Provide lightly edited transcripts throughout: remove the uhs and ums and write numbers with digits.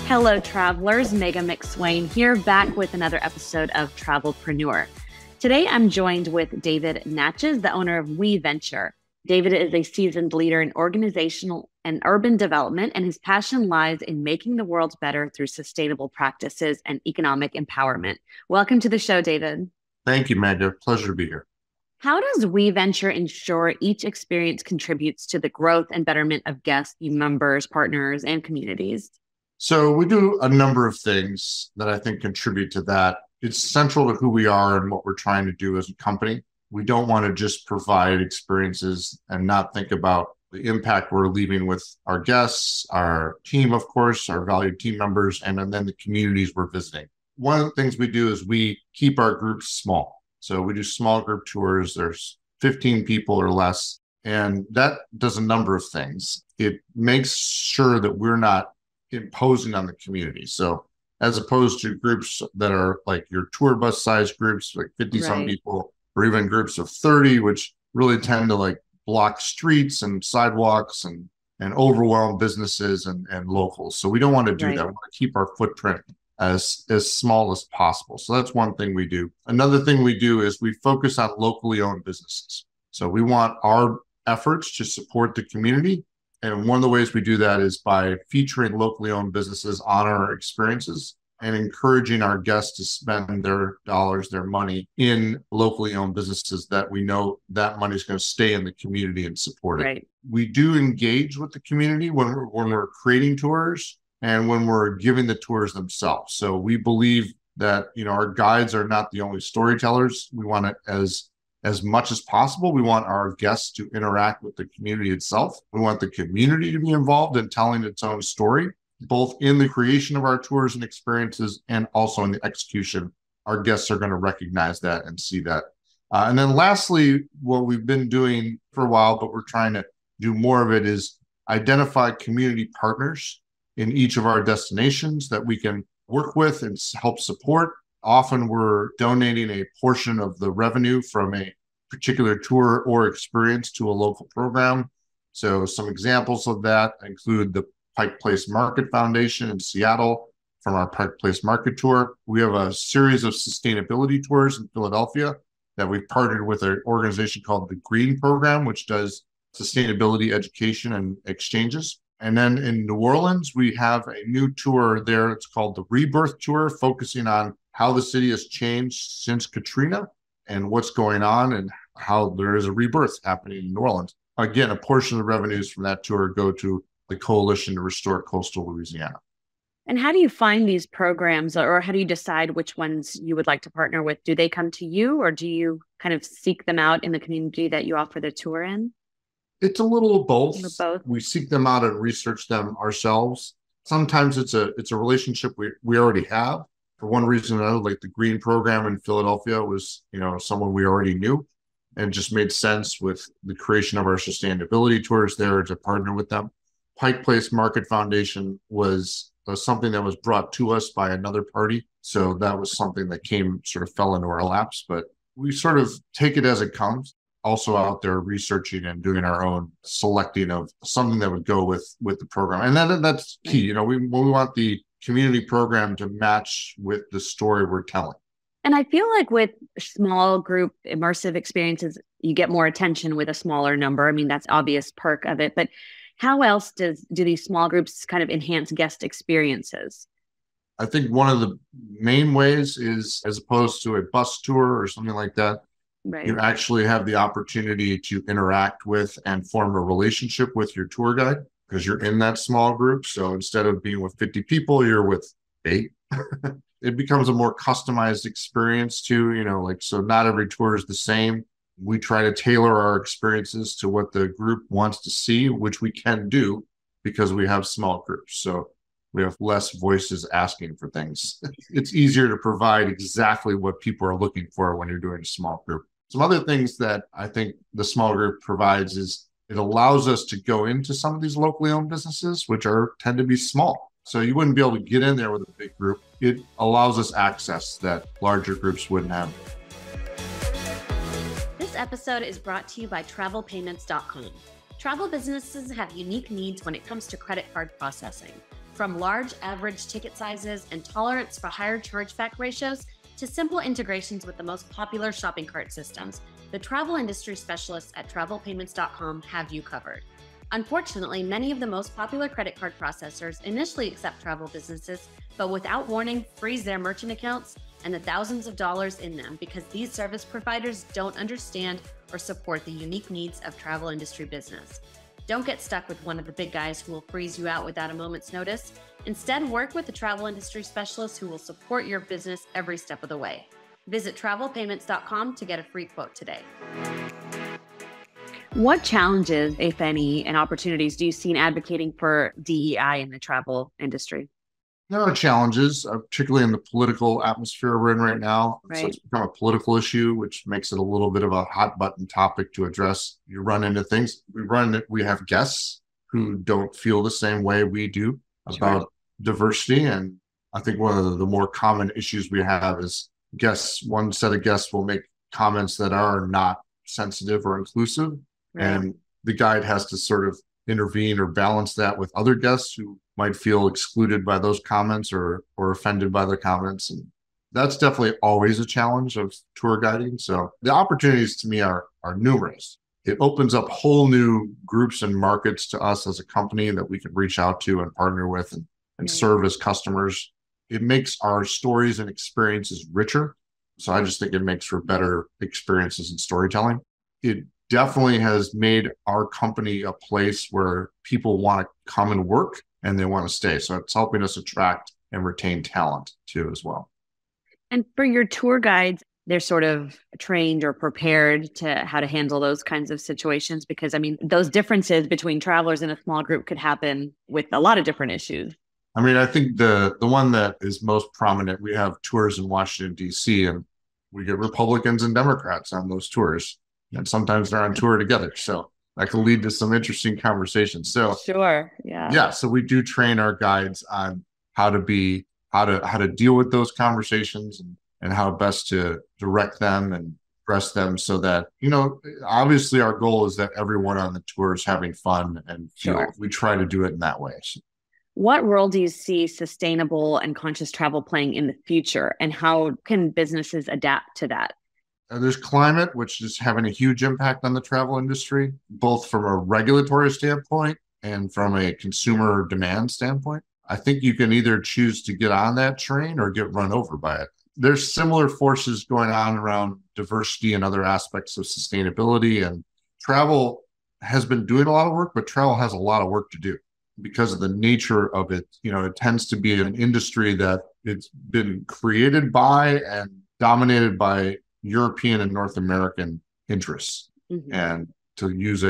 Hello, travelers. Megan McSwain here, back with another episode of TravelPreneur. Today, I'm joined with David Naczycz, the owner of WeVenture. David is a seasoned leader in organizational and urban development, and his passion lies in making the world better through sustainable practices and economic empowerment. Welcome to the show, David. Thank you, Magda. Pleasure to be here. How does WeVenture ensure each experience contributes to the growth and betterment of guests, members, partners, and communities? So we do a number of things that I think contribute to that. It's central to who we are and what we're trying to do as a company. We don't want to just provide experiences and not think about the impact we're leaving with our guests, our team, of course, our valued team members, and then the communities we're visiting. One of the things we do is we keep our groups small. So we do small group tours. There's 15 people or less, and that does a number of things. It makes sure that we're not imposing on the community. So as opposed to groups that are like your tour bus size groups, like 50 some people, or even groups of 30, which really tend to like block streets and sidewalks and overwhelm businesses and locals. So we don't want to do that. We want to keep our footprint as small as possible. So that's one thing we do. Another thing we do is we focus on locally owned businesses. So we want our efforts to support the community. And one of the ways we do that is by featuring locally owned businesses on our experiences and encouraging our guests to spend their dollars, their money in locally owned businesses that we know that money is going to stay in the community and support it. We do engage with the community when we're creating tours and when we're giving the tours themselves. So we believe that, our guides are not the only storytellers. We want it as much as possible. We want our guests to interact with the community itself. We want the community to be involved in telling its own story, both in the creation of our tours and experiences and also in the execution. Our guests are going to recognize that and see that. And then lastly, what we've been doing for a while, but we're trying to do more of it, is identify community partners in each of our destinations that we can work with and help support. Often we're donating a portion of the revenue from a particular tour or experience to a local program. So some examples of that include the Pike Place Market Foundation in Seattle from our Pike Place Market Tour. We have a series of sustainability tours in Philadelphia that we've partnered with an organization called the Green Program, which does sustainability education and exchanges. And then in New Orleans, we have a new tour there. It's called the Rebirth Tour, focusing on how the city has changed since Katrina and what's going on and how there is a rebirth happening in New Orleans. Again, a portion of the revenues from that tour go to the Coalition to Restore Coastal Louisiana. And how do you find these programs, or how do you decide which ones you would like to partner with? Do they come to you, or do you kind of seek them out in the community that you offer the tour in? It's a little of both. We seek them out and research them ourselves. Sometimes it's a relationship we already have. For one reason or another, like the Green Program in Philadelphia was, someone we already knew, and just made sense with the creation of our sustainability tours there to partner with them. Pike Place Market Foundation was something that was brought to us by another party. So that was something that fell into our laps, but we sort of take it as it comes. Also out there researching and doing our own selecting of something that would go with the program. And that's key. We want the community program to match with the story we're telling. And I feel like with small group immersive experiences, you get more attention with a smaller number. I mean, that's obvious perk of it. But how else do these small groups kind of enhance guest experiences? I think one of the main ways is, as opposed to a bus tour or something like that, you actually have the opportunity to interact with and form a relationship with your tour guide because you're in that small group. So instead of being with 50 people, you're with 8. It becomes a more customized experience too, so not every tour is the same. We try to tailor our experiences to what the group wants to see, which we can do because we have small groups. So we have less voices asking for things. It's easier to provide exactly what people are looking for when you're doing a small group. Some other things that I think the small group provides is it allows us to go into some of these locally owned businesses, which tend to be small. So you wouldn't be able to get in there with a big group. It allows us access that larger groups wouldn't have. This episode is brought to you by TravelPayments.com. Travel businesses have unique needs when it comes to credit card processing. From large average ticket sizes and tolerance for higher chargeback ratios to simple integrations with the most popular shopping cart systems, the travel industry specialists at TravelPayments.com have you covered. Unfortunately, many of the most popular credit card processors initially accept travel businesses, but without warning, freeze their merchant accounts and the thousands of dollars in them because these service providers don't understand or support the unique needs of travel industry business. Don't get stuck with one of the big guys who will freeze you out without a moment's notice. Instead, work with the travel industry specialists who will support your business every step of the way. Visit TravelPayments.com to get a free quote today. What challenges, if any, and opportunities do you see in advocating for DEI in the travel industry? There are challenges, particularly in the political atmosphere we're in right now. Right. So it's become a political issue, which makes it a little bit of a hot button topic to address. You run into things. We have guests who don't feel the same way we do about diversity. And I think one of the more common issues we have is one set of guests will make comments that are not sensitive or inclusive. Right. And the guide has to sort of intervene or balance that with other guests who might feel excluded by those comments or offended by the comments. And that's definitely always a challenge of tour guiding. So the opportunities to me are numerous. It opens up whole new groups and markets to us as a company that we can reach out to and partner with and serve as customers. It makes our stories and experiences richer. So I just think it makes for better experiences and storytelling. It definitely has made our company a place where people want to come and work and they want to stay. So it's helping us attract and retain talent too as well. And for your tour guides, they're sort of trained or prepared to how to handle those kinds of situations, because I mean, those differences between travelers in a small group could happen with a lot of different issues. I mean, I think the one that is most prominent, we have tours in Washington, D.C., and we get Republicans and Democrats on those tours. And sometimes they're on tour together. So that can lead to some interesting conversations. So sure. Yeah. Yeah. So we do train our guides on how to deal with those conversations and how best to direct them and address them so that, obviously our goal is that everyone on the tour is having fun and we try to do it in that way. So, what role do you see sustainable and conscious travel playing in the future, and how can businesses adapt to that? There's climate, which is having a huge impact on the travel industry, both from a regulatory standpoint and from a consumer demand standpoint. I think you can either choose to get on that train or get run over by it. There's similar forces going on around diversity and other aspects of sustainability. And travel has been doing a lot of work, but travel has a lot of work to do because of the nature of it. It tends to be an industry that it's been created by and dominated by European and North American interests. Mm-hmm. And to use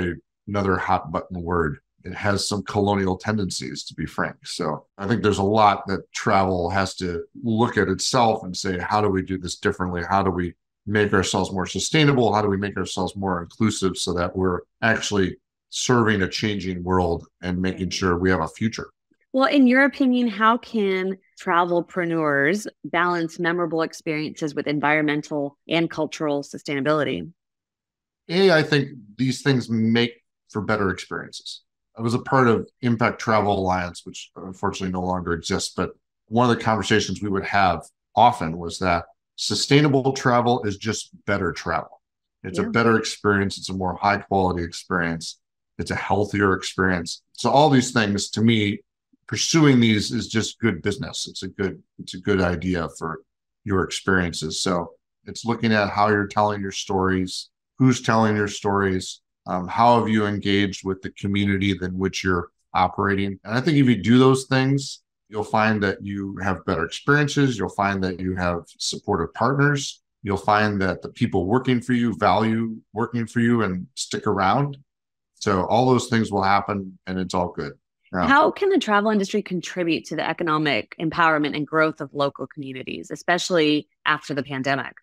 another hot button word, it has some colonial tendencies, to be frank. So I think there's a lot that travel has to look at itself and say, how do we do this differently? How do we make ourselves more sustainable? How do we make ourselves more inclusive so that we're actually serving a changing world and making sure we have a future? Well, in your opinion, how can travelpreneurs balance memorable experiences with environmental and cultural sustainability? I think these things make for better experiences. I was a part of Impact Travel Alliance, which unfortunately no longer exists. But one of the conversations we would have often was that sustainable travel is just better travel. It's a better experience. It's a more high quality experience. It's a healthier experience. So all these things, to me, pursuing these is just good business. It's a good idea for your experiences. So it's looking at how you're telling your stories, who's telling your stories, how have you engaged with the community in which you're operating. And I think if you do those things, you'll find that you have better experiences. You'll find that you have supportive partners. You'll find that the people working for you value working for you and stick around. So all those things will happen and it's all good. Yeah. How can the travel industry contribute to the economic empowerment and growth of local communities, especially after the pandemic?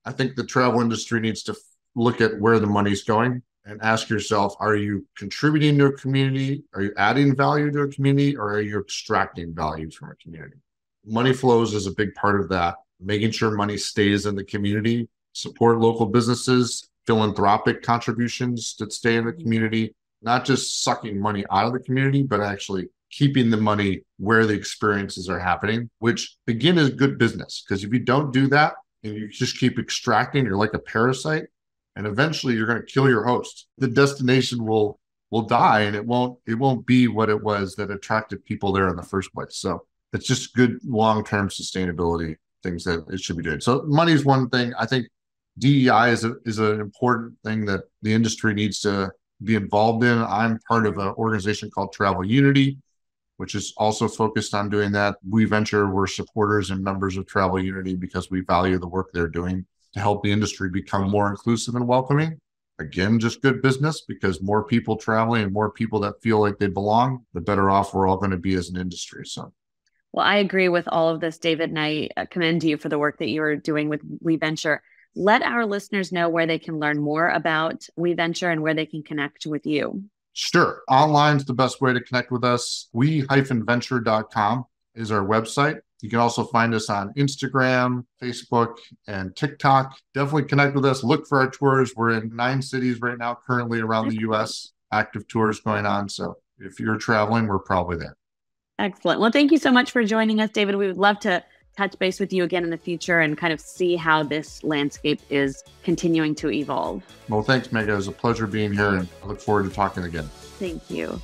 I think the travel industry needs to look at where the money's going and ask yourself, are you contributing to a community? Are you adding value to a community, or are you extracting value from a community? Money flows is a big part of that. Making sure money stays in the community, support local businesses, philanthropic contributions that stay in the community, not just sucking money out of the community, but actually keeping the money where the experiences are happening, which again is good business. Because if you don't do that and you just keep extracting, you're like a parasite, and eventually you're going to kill your host. The destination will die, and it won't be what it was that attracted people there in the first place. So it's just good long-term sustainability things that it should be doing. So money is one thing. I think DEI is an important thing that the industry needs to be involved in. I'm part of an organization called Travel Unity, which is also focused on doing that. WeVenture, we're supporters and members of Travel Unity because we value the work they're doing to help the industry become more inclusive and welcoming. Again, just good business, because more people traveling and more people that feel like they belong, the better off we're all going to be as an industry. So, well, I agree with all of this, David, and I commend you for the work that you are doing with WeVenture. Let our listeners know where they can learn more about WeVenture and where they can connect with you. Sure. Online's the best way to connect with us. We-venture.com is our website. You can also find us on Instagram, Facebook, and TikTok. Definitely connect with us. Look for our tours. We're in 9 cities right now, currently around the U.S. Active tours going on. So if you're traveling, we're probably there. Excellent. Well, thank you so much for joining us, David. We would love to touch base with you again in the future and kind of see how this landscape is continuing to evolve. Well, thanks, Mega. It was a pleasure being here, and I look forward to talking again. Thank you.